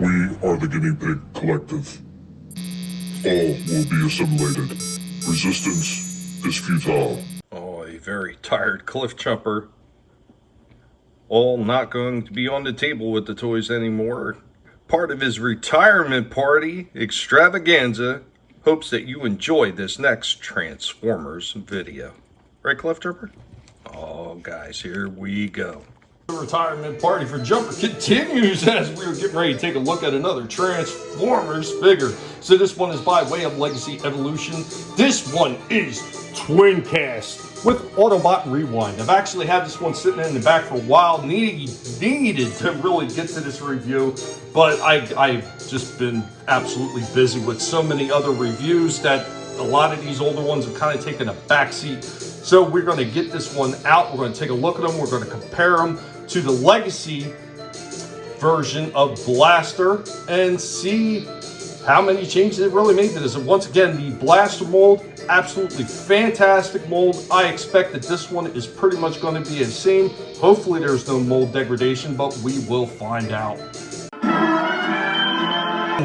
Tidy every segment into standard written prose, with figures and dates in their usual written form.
We are the Guinea Pig Collective. All will be assimilated. Resistance is futile. Oh, a very tired cliff jumper. All not going to be on the table with the toys anymore. Part of his retirement party extravaganza. Hopes that you enjoy this next Transformers video. Right, Cliff Jumper? Oh, guys, here we go. The retirement party for Jumper continues as we're getting ready to take a look at another Transformers figure. So this one is by way of Legacy Evolution. This one is Twincast with Autobot Rewind. I've actually had this one sitting in the back for a while. Needed to really get to this review, but I've just been absolutely busy with so many other reviews that a lot of these older ones have kind of taken a backseat. So we're going to get this one out. We're going to take a look at them. We're going to compare them to the Legacy version of Blaster and see how many changes it really made to this. And once again, the Blaster mold, absolutely fantastic mold. I expect that this one is pretty much going to be the same. Hopefully there's no mold degradation, but we will find out.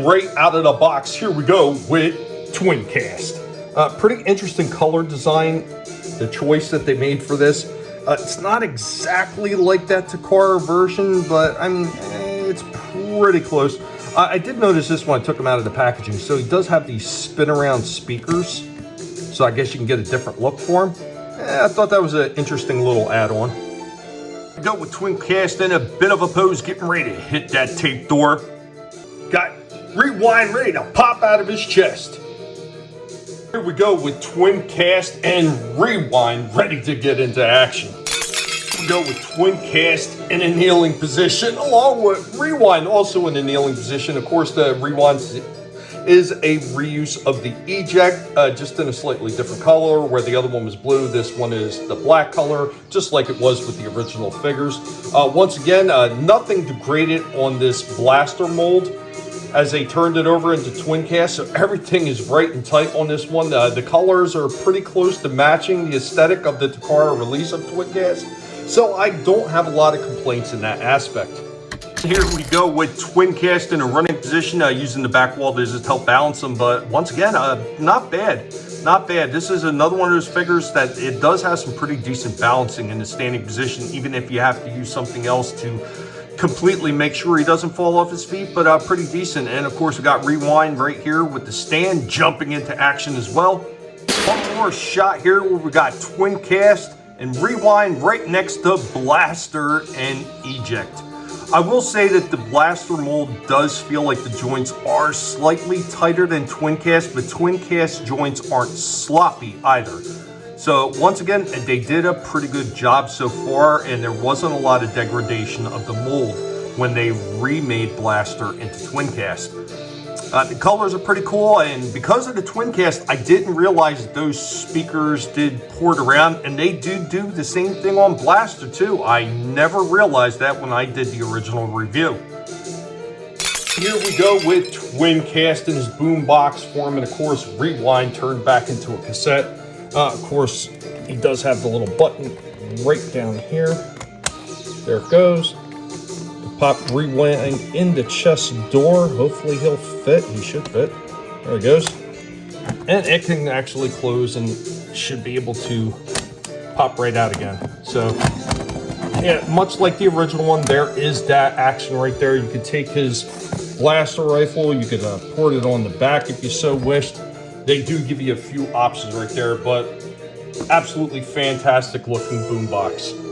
Right out of the box, here we go with Twincast. Pretty interesting color design, the choice that they made for this. It's not exactly like that Takara version, but I mean, it's pretty close. I did notice this when I took him out of the packaging. So he does have these spin around speakers. So I guess you can get a different look for him. I thought that was an interesting little add-on. Go with Twincast in a bit of a pose, getting ready to hit that tape door. Got Rewind ready to pop out of his chest. Here we go with Twincast and Rewind ready to get into action. We go with Twincast in a kneeling position, along with Rewind also in a kneeling position. Of course, the Rewind is a reuse of the eject, just in a slightly different color. Where the other one was blue, this one is the black color, just like it was with the original figures. Once again, nothing degraded on this Blaster mold as they turned it over into Twincast, so everything is right and tight on this one. The colors are pretty close to matching the aesthetic of the Takara release of Twincast, so I don't have a lot of complaints in that aspect. Here we go with Twincast in a running position, using the back wall to just help balance them, but once again, not bad. Not bad. This is another one of those figures that it does have some pretty decent balancing in the standing position, even if you have to use something else to completely make sure he doesn't fall off his feet, but pretty decent. And of course, we got Rewind right here with the stand jumping into action as well. One more shot here where we got Twincast and Rewind right next to Blaster and Eject. I will say that the Blaster mold does feel like the joints are slightly tighter than Twincast, but Twincast joints aren't sloppy either. So once again, they did a pretty good job so far, and there wasn't a lot of degradation of the mold when they remade Blaster into Twincast. The colors are pretty cool, and because of the Twincast, I didn't realize that those speakers did port around, and they do the same thing on Blaster too. I never realized that when I did the original review. Here we go with Twincast in his boombox form, and of course, Rewind turned back into a cassette. Of course, he does have the little button right down here. There it goes. Pop Rewind in the chest door. Hopefully he'll fit. He should fit. There he goes. And it can actually close and should be able to pop right out again. So, yeah, much like the original one, there is that action right there. You could take his blaster rifle. You could port it on the back if you so wished. They do give you a few options right there, but absolutely fantastic looking boombox.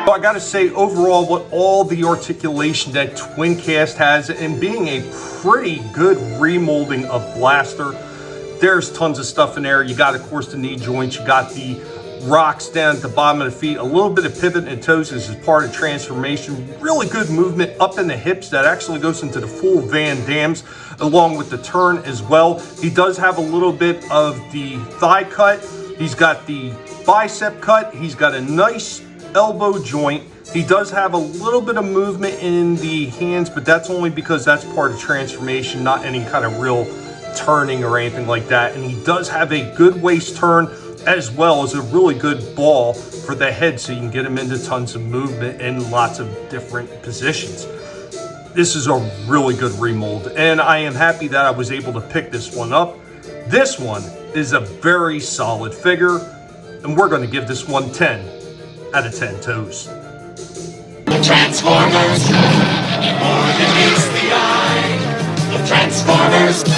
So I gotta say, overall, with all the articulation that Twincast has, and being a pretty good remolding of Blaster, there's tons of stuff in there. You got, of course, the knee joints, you got the rocks down at the bottom of the feet, a little bit of pivot in the toes as part of transformation, really good movement up in the hips that actually goes into the full Van Dams, along with the turn as well. He does have a little bit of the thigh cut, he's got the bicep cut, he's got a nice elbow joint. He does have a little bit of movement in the hands, but that's only because that's part of transformation, not any kind of real turning or anything like that. And he does have a good waist turn, as well as a really good ball for the head, so you can get him into tons of movement in lots of different positions. This is a really good remold, and I am happy that I was able to pick this one up. This one is a very solid figure, and we're going to give this one 10 out of 10 toes. The Transformers, more than meets the eye. The Transformers.